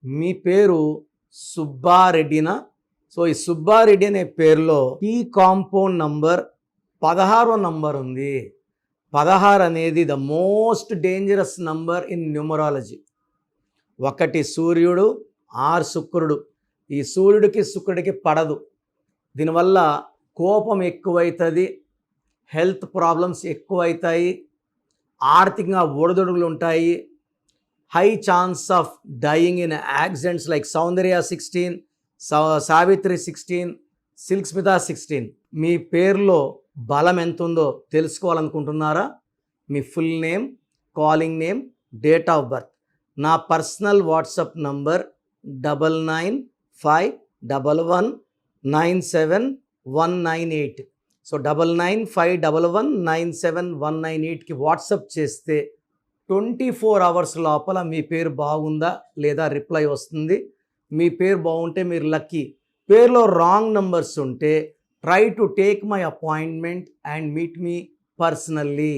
మీ పేరు సుబ్బారెడ్డినా? సో ఈ సుబ్బారెడ్డి అనే పేరులో ఈ కాంపౌండ్ నంబర్ 16వ నంబర్ ఉంది. 16 అనేది the most dangerous number in numerology. 1 సూర్యుడు, 6 శుక్రుడు. ఈ సూర్యుడికి శుక్రుడికి పడదు. దీనివల్ల కోపం ఎక్కువవుతుంది, హెల్త్ ప్రాబ్లమ్స్ ఎక్కువవుతాయి, ఆర్థికంగా ఒడిదుడుకులు ఉంటాయి, high chance of dying in accidents like Soundarya 16, Savitri 16, Silk Smitha 16. మీ పేరులో బలం ఎంత ఉందో తెలుసుకోవాలనుకుంటున్నారా? మీ full name, calling name, date of birth. నా పర్సనల్ వాట్సాప్ నంబర్ 9951197198. సో 9951197198కి వాట్సాప్ చేస్తే 24 అవర్స్ లోపల మీ పేరు బాగుందా లేదా రిప్లై వస్తుంది. మీ పేరు బాగుంటే మీరు లక్కీ. పేరులో రాంగ్ నంబర్స్ ఉంటే try to take my appointment and meet me personally.